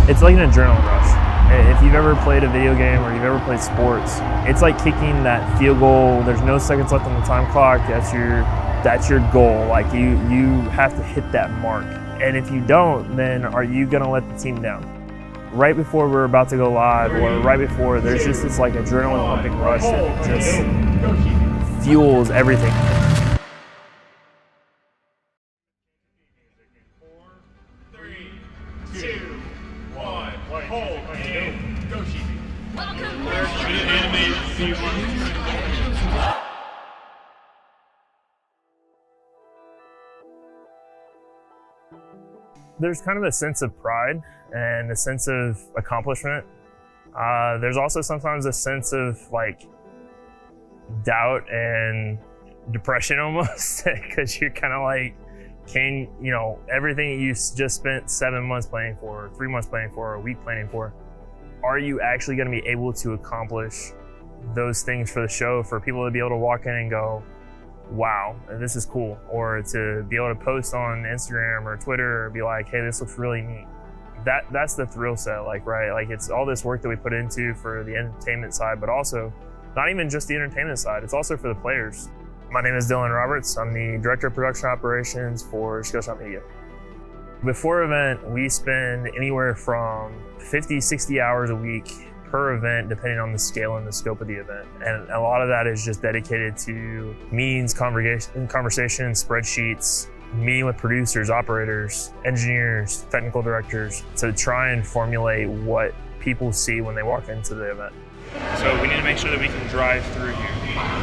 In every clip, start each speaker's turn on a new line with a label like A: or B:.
A: It's like an adrenaline rush. If you've ever played a video game or you've ever played sports, it's like kicking that field goal. There's no seconds left on the time clock. That's your goal. Like you have to hit that mark. And if you don't, then are you gonna let the team down? Right before we're about to go live, or right before, there's just this like adrenaline pumping rush that just fuels everything. There's kind of a sense of pride and a sense of accomplishment. There's also sometimes a sense of like doubt and depression almost, because you're kind of like, everything you just spent 7 months planning for, 3 months planning for, a week planning for, are you actually going to be able to accomplish those things for the show, for people to be able to walk in and go, wow, this is cool, or to be able to post on Instagram or Twitter or be like, hey, this looks really neat. That's the thrill set, right? Like it's all this work that we put into for the entertainment side, but also not even just the entertainment side, it's also for the players. My name is Dylan Roberts. I'm the Director of Production Operations for Skillshot Media. Before event, we spend anywhere from 50, 60 hours a week per event, depending on the scale and the scope of the event. And a lot of that is just dedicated to meetings, conversations, spreadsheets, meeting with producers, operators, engineers, technical directors, to try and formulate what people see when they walk into the event.
B: So we need to make sure that we can drive through here.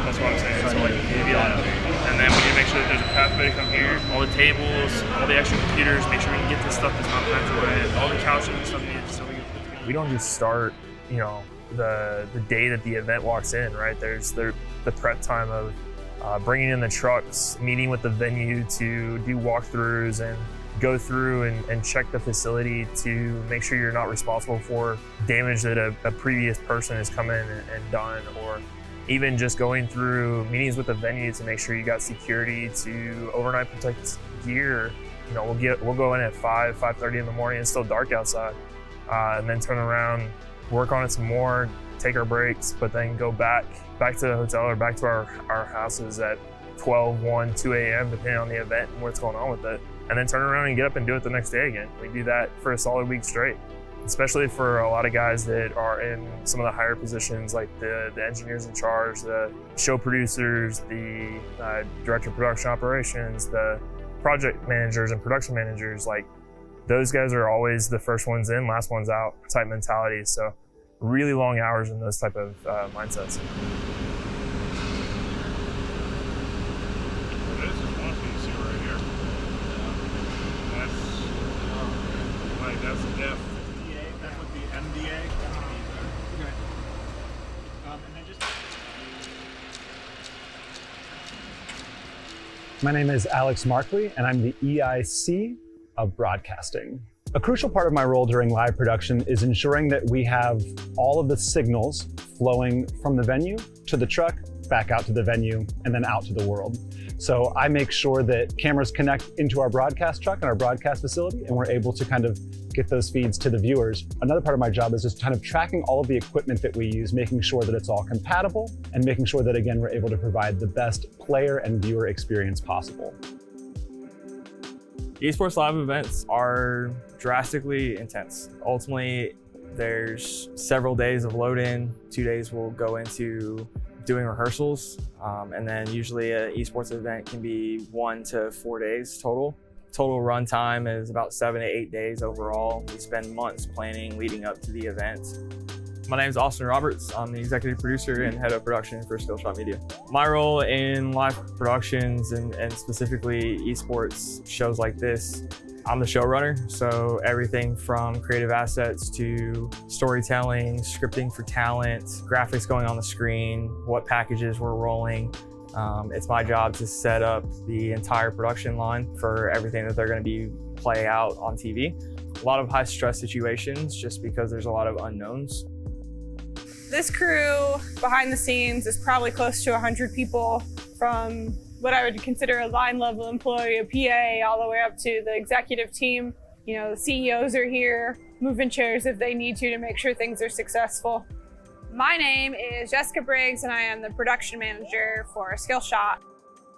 B: That's what I'm saying. So like, you need to be on it. And then we need to make sure that there's a pathway to come here. All the tables, all the extra computers, make sure we can get this stuff that's not packed away. All the couches and stuff needed so we can.
A: We don't just start, the day that the event walks in, right? There's the prep time of bringing in the trucks, meeting with the venue to do walkthroughs and go through and check the facility to make sure you're not responsible for damage that a previous person has come in and done, or even just going through meetings with the venue to make sure you got security to overnight protect gear. We'll go in at 5:30 in the morning. It's still dark outside, and then turn around, work on it some more, take our breaks, but then go back to the hotel or back to our houses at 12, 1, 2 a.m. depending on the event and what's going on with it. And then turn around and get up and do it the next day again. We do that for a solid week straight, especially for a lot of guys that are in some of the higher positions, like the engineers in charge, the show producers, the director of production operations, the project managers and production managers. Like, those guys are always the first ones in, last ones out type mentality. So really long hours in those type of mindsets.
B: That's the depth. That would be MDA. Okay. And then just.
C: My name is Alex Markley, and I'm the EIC of broadcasting. A crucial part of my role during live production is ensuring that we have all of the signals flowing from the venue to the truck, back out to the venue, and then out to the world. So I make sure that cameras connect into our broadcast truck and our broadcast facility, and we're able to kind of get those feeds to the viewers. Another part of my job is just kind of tracking all of the equipment that we use, making sure that it's all compatible, and making sure that, again, we're able to provide the best player and viewer experience possible.
D: Esports live events are drastically intense. Ultimately, there's several days of load-in. 2 days will go into doing rehearsals, and then usually an esports event can be 1 to 4 days total. Total run time is about 7 to 8 days overall. We spend months planning leading up to the event. My name is Austin Roberts. I'm the executive producer and head of production for Skillshot Media. My role in live productions and specifically esports shows like this, I'm the showrunner, so everything from creative assets to storytelling, scripting for talent, graphics going on the screen, what packages we're rolling. It's my job to set up the entire production line for everything that they're going to be play out on TV. A lot of high stress situations just because there's a lot of unknowns.
E: This crew behind the scenes is probably close to 100 people, from what I would consider a line level employee, a PA, all the way up to the executive team. You know, the CEOs are here, moving chairs if they need to make sure things are successful. My name is Jessica Briggs, and I am the production manager for Skillshot.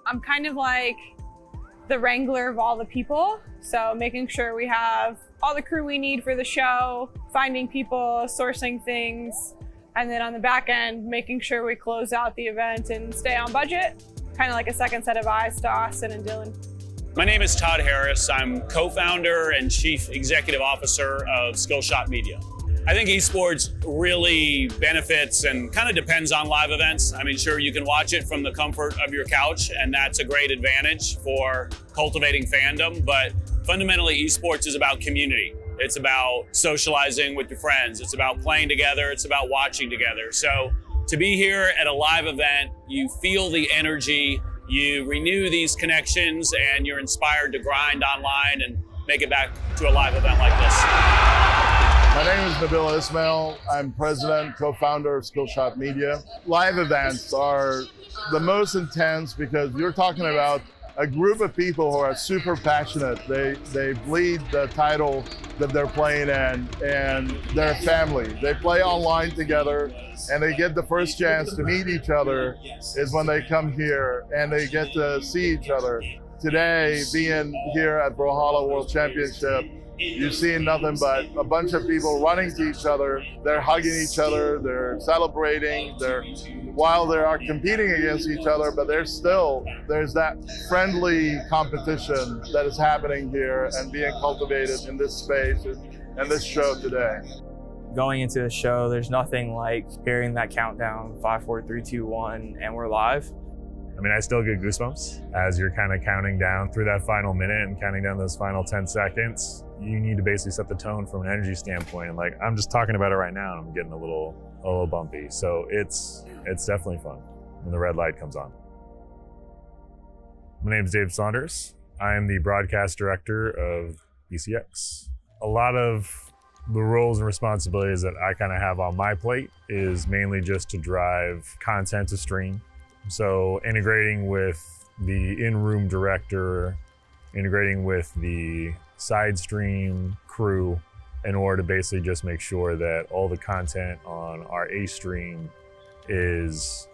E: I'm kind of like the wrangler of all the people. So making sure we have all the crew we need for the show, finding people, sourcing things, and then on the back end, making sure we close out the event and stay on budget. Kind of like a second set of eyes to Austin and Dylan.
F: My name is Todd Harris. I'm co-founder and chief executive officer of Skillshot Media. I think esports really benefits and kind of depends on live events. I mean, sure, you can watch it from the comfort of your couch, and that's a great advantage for cultivating fandom, but fundamentally esports is about community. It's about socializing with your friends. It's about playing together. It's about watching together. So to be here at a live event, you feel the energy, you renew these connections, and you're inspired to grind online and make it back to a live event like this.
G: My name is Nabil Ismail. I'm president, co-founder of Skillshot Media. Live events are the most intense because you're talking about a group of people who are super passionate. They bleed the title that they're playing in, and they're family. They play online together, and they get the first chance to meet each other is when they come here, and they get to see each other. Today, being here at Brawlhalla World Championship, you're seeing nothing but a bunch of people running to each other. They're hugging each other, they're celebrating, while they are competing against each other, but there's that friendly competition that is happening here and being cultivated in this space and this show today.
D: Going into the show, there's nothing like hearing that countdown, 5, 4, 3, 2, 1, and we're live.
A: I mean, I still get goosebumps as you're kind of counting down through that final minute and counting down those final 10 seconds. You need to basically set the tone from an energy standpoint. And like, I'm just talking about it right now and I'm getting a little bumpy. So it's definitely fun when the red light comes on. My name is Dave Saunders. I am the broadcast director of BCX. A lot of the roles and responsibilities that I kind of have on my plate is mainly just to drive content to stream. So integrating with the in-room director, integrating with the side stream crew in order to basically just make sure that all the content on our A stream is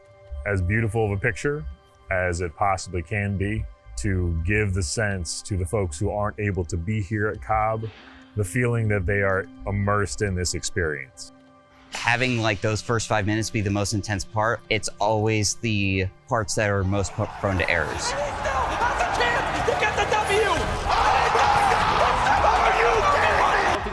A: as beautiful of a picture as it possibly can be, to give the sense to the folks who aren't able to be here at Cobb, the feeling that they are immersed in this experience.
H: Having like those first 5 minutes be the most intense part, it's always the parts that are most prone to errors.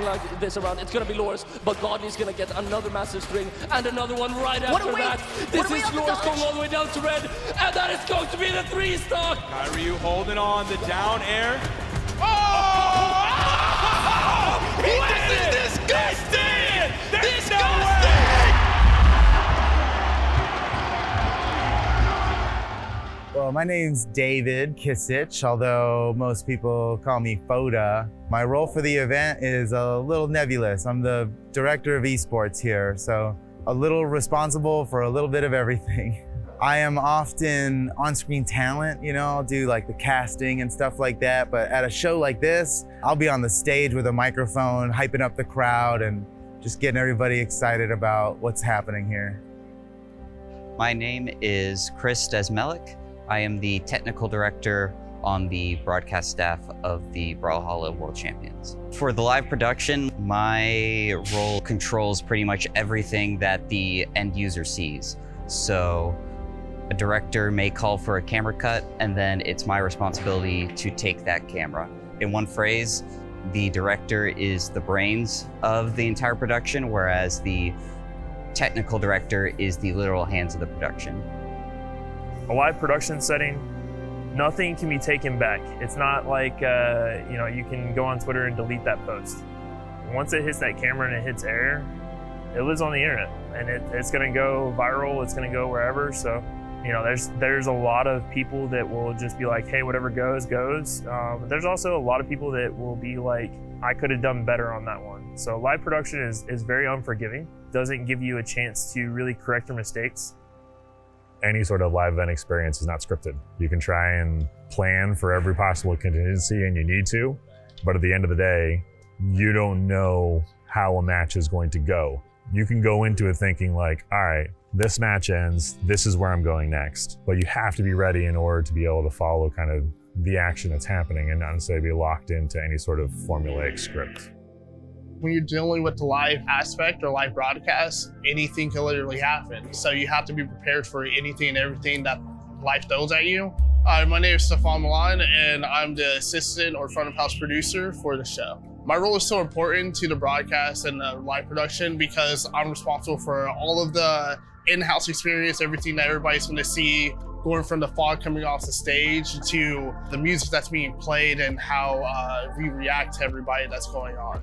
I: Like this around, it's gonna be Loris, but Godney's gonna get another massive string and another one right after that. This is Loris going all the way down to red, and that is going to be the 3-stock.
J: Ryu holding on the down air.
I: This is disgusting!
K: Well, my name's David Kisich, although most people call me Foda. My role for the event is a little nebulous. I'm the director of esports here, so a little responsible for a little bit of everything. I am often on-screen talent, you know, I'll do like the casting and stuff like that, but at a show like this, I'll be on the stage with a microphone, hyping up the crowd and just getting everybody excited about what's happening here.
H: My name is Chris Desmelik. I am the technical director on the broadcast staff of the Brawlhalla World Champions. For the live production, my role controls pretty much everything that the end user sees. So a director may call for a camera cut, and then it's my responsibility to take that camera. In one phrase, the director is the brains of the entire production, whereas the technical director is the literal hands of the production.
B: A live production setting, nothing can be taken back. It's not like you can go on Twitter and delete that post. Once it hits that camera and it hits air, it lives on the internet, and it's going to go viral. It's going to go wherever. So, there's a lot of people that will just be like, hey, whatever goes. But there's also a lot of people that will be like, I could have done better on that one. So live production is very unforgiving. Doesn't give you a chance to really correct your mistakes.
A: Any sort of live event experience is not scripted. You can try and plan for every possible contingency, and you need to,
L: But at the end of the day, you don't know how a match is going to go. You can go into it thinking like, all right, this match ends, this is where I'm going next. But you have to be ready in order to be able to follow kind of the action that's happening and not necessarily be locked into any sort of formulaic script.
M: When you're dealing with the live aspect or live broadcast, anything can literally happen. So you have to be prepared for anything and everything that life throws at you. My name is Stefan Milan, and I'm the assistant or front of house producer for the show. My role is so important to the broadcast and the live production because I'm responsible for all of the in-house experience, everything that everybody's going to see, going from the fog coming off the stage to the music that's being played and how we react to everybody that's going on.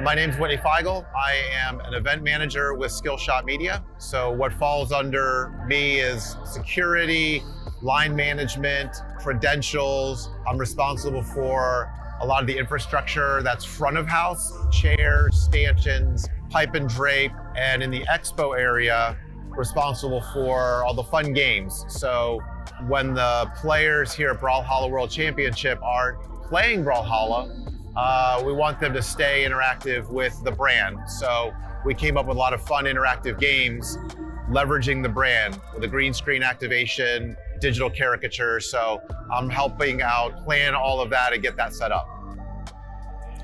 N: My name's Whitney Feigl. I am an event manager with Skillshot Media. So what falls under me is security, line management, credentials. I'm responsible for a lot of the infrastructure that's front of house, chairs, stanchions, pipe and drape, and in the expo area, responsible for all the fun games. So when the players here at Brawlhalla World Championship aren't playing Brawlhalla, we want them to stay interactive with the brand. So we came up with a lot of fun interactive games, leveraging the brand with a green screen activation, digital caricature. So I'm helping out plan all of that and get that set up.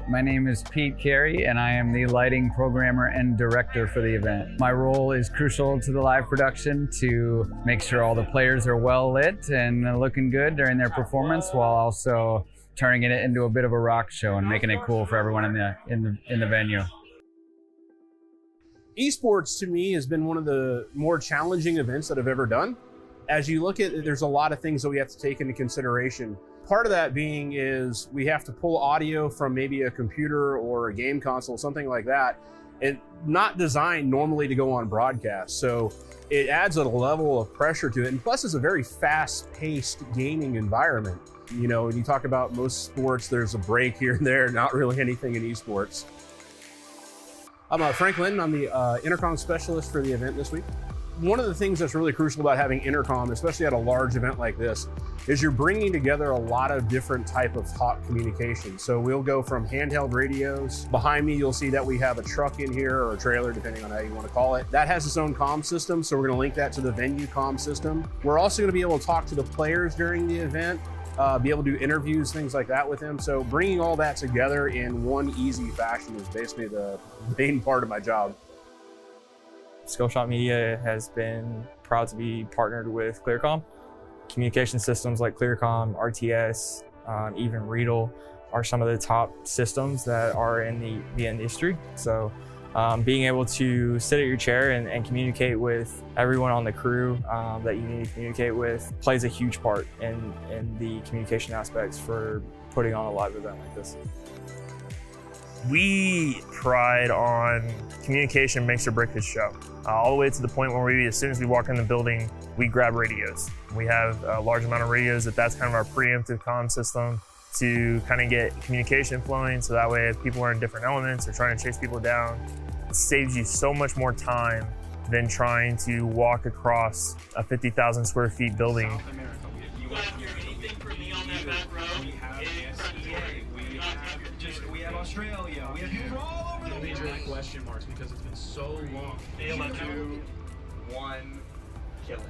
O: My name is Pete Carey, and I am the lighting programmer and director for the event. My role is crucial to the live production to make sure all the players are well lit and looking good during their performance, while also turning it into a bit of a rock show and making it cool for everyone in the venue.
P: Esports to me has been one of the more challenging events that I've ever done. As you look at it, there's a lot of things that we have to take into consideration. Part of that being is we have to pull audio from maybe a computer or a game console, something like that, and not designed normally to go on broadcast. So it adds a level of pressure to it. And plus it's a very fast-paced gaming environment. You know, when you talk about most sports, there's a break here and there, not really anything in esports. I'm Frank Linton. I'm the intercom specialist for the event this week. One of the things that's really crucial about having intercom, especially at a large event like this, is you're bringing together a lot of different type of talk communication. So we'll go from handheld radios. Behind me, you'll see that we have a truck in here, or a trailer, depending on how you want to call it. That has its own comm system, so we're going to link that to the venue comm system. We're also going to be able to talk to the players during the event, be able to do interviews, things like that with them. So bringing all that together in one easy fashion is basically the main part of my job.
D: Skillshot Media has been proud to be partnered with Clearcom. Communication systems like Clearcom, RTS, even Riedel are some of the top systems that are in the industry. So being able to sit at your chair and communicate with everyone on the crew that you need to communicate with plays a huge part in the communication aspects for putting on a live event like this.
A: We pride on communication makes or break this show. All the way to the point where as soon as we walk in the building, we grab radios. We have a large amount of radios that's kind of our preemptive comm system to kind of get communication flowing, so that way if people are in different elements or trying to chase people down, it saves you so much more time than trying to walk across a 50,000 square feet building.
J: South America. You want to hear anything from me on that back row? We have we have Australia. We have people all over the major question marks because it's been so long. 2, 1, kill it.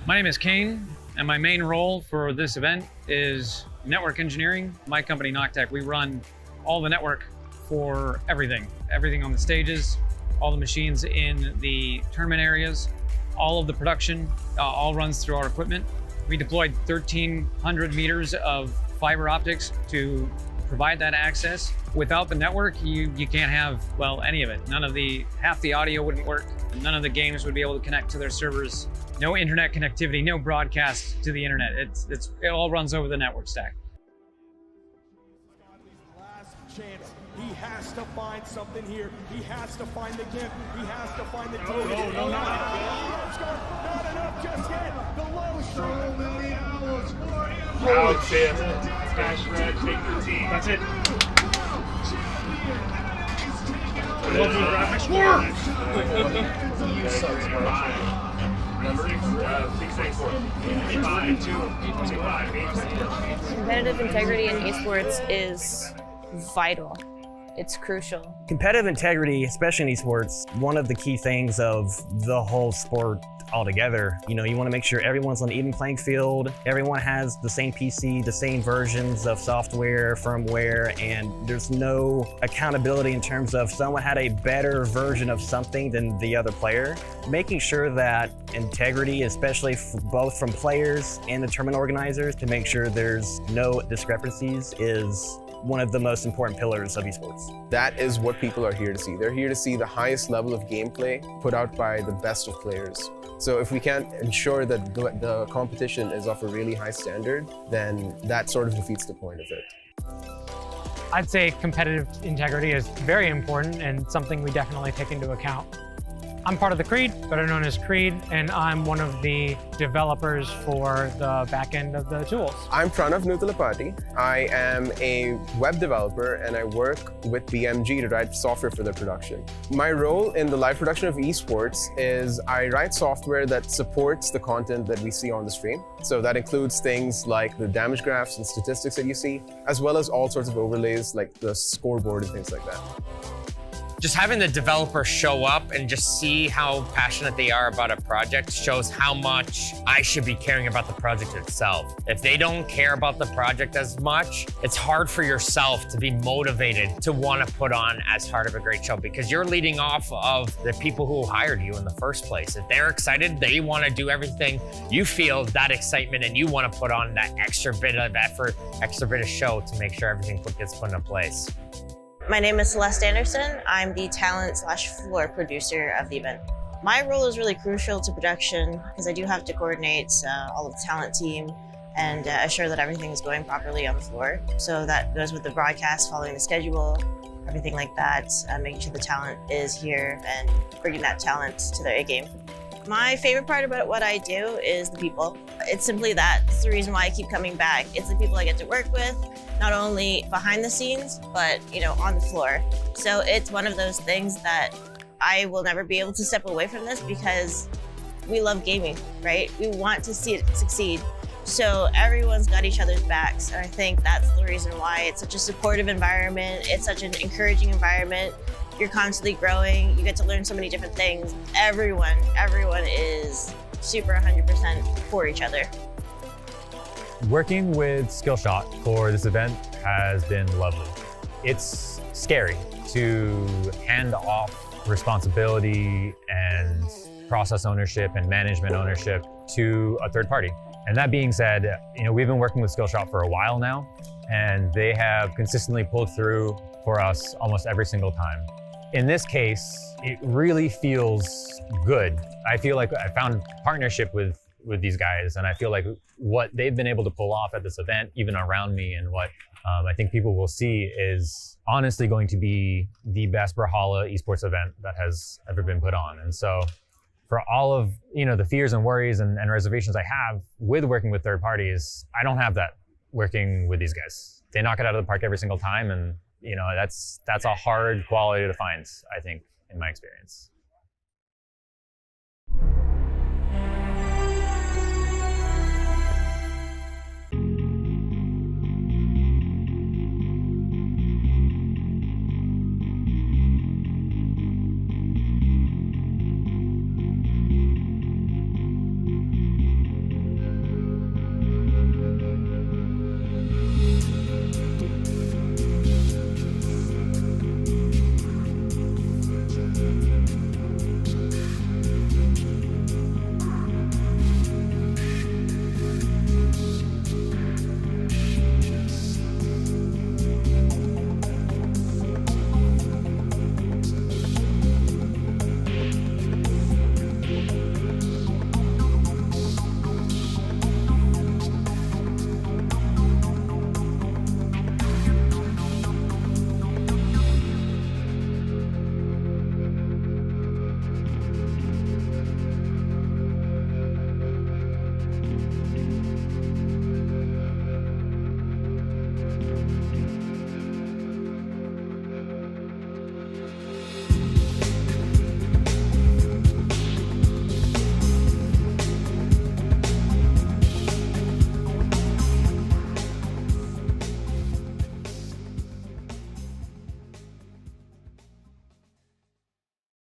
Q: My name is Kane, and my main role for this event is network engineering. My company, Noctec, we run all the network for everything on the stages, all the machines in the tournament areas, all of the production, all runs through our equipment. We deployed 1,300 meters of fiber optics to provide that access. Without the network, you can't have, well, any of it. Half the audio wouldn't work. None of the games would be able to connect to their servers. No internet connectivity, no broadcast to the internet. It all runs over the network stack.
R: Last chance. He has to find something here. He has to find the gift. He has to find the
J: No, not
R: enough just yet. The low shot.
J: Out, chance. Smash red, take your team. That's it. Lovely graphics.
S: Competitive integrity in esports is vital. It's crucial.
T: Competitive integrity, especially in esports, one of the key things of the whole sport altogether. You know, you want to make sure everyone's on an even playing field, everyone has the same PC, the same versions of software, firmware, and there's no accountability in terms of someone had a better version of something than the other player. Making sure that integrity, especially both from players and the tournament organizers, to make sure there's no discrepancies is one of the most important pillars of esports.
U: That is what people are here to see. They're here to see the highest level of gameplay put out by the best of players. So if we can't ensure that the competition is of a really high standard, then that sort of defeats the point of it.
V: I'd say competitive integrity is very important and something we definitely take into account. I'm part of the Creed, better known as Creed, and I'm one of the developers for the back end of the tools.
U: I'm Pranav Nutalapati. I am a web developer and I work with BMG to write software for their production. My role in the live production of esports is I write software that supports the content that we see on the stream. So that includes things like the damage graphs and statistics that you see, as well as all sorts of overlays like the scoreboard and things like that.
W: Just having the developer show up and just see how passionate they are about a project shows how much I should be caring about the project itself. If they don't care about the project as much, it's hard for yourself to be motivated to want to put on as hard of a great show because you're leading off of the people who hired you in the first place. If they're excited, they want to do everything, you feel that excitement and you want to put on that extra bit of effort, extra bit of show to make sure everything gets put into place.
S: My name is Celeste Anderson. I'm the talent/floor producer of the event. My role is really crucial to production because I do have to coordinate all of the talent team and assure that everything is going properly on the floor. So that goes with the broadcast, following the schedule, everything like that, making sure the talent is here and bringing that talent to their A game. My favorite part about what I do is the people. It's simply that. It's the reason why I keep coming back. It's the people I get to work with, not only behind the scenes, but on the floor. So it's one of those things that I will never be able to step away from this because we love gaming, right? We want to see it succeed. So everyone's got each other's backs. And I think that's the reason why it's such a supportive environment. It's such an encouraging environment. You're constantly growing. You get to learn so many different things. Everyone is super 100% for each other.
C: Working with Skillshot for this event has been lovely. It's scary to hand off responsibility and process ownership and management ownership to a third party. And that being said, we've been working with Skillshot for a while now, and they have consistently pulled through for us almost every single time. In this case, it really feels good. I feel like I found partnership with these guys, and I feel like what they've been able to pull off at this event, even around me, and what I think people will see is honestly going to be the best Brawlhalla esports event that has ever been put on. And so for all of the fears and worries and reservations I have with working with third parties, I don't have that working with these guys. They knock it out of the park every single time, and that's a hard quality to find, I think, in my experience.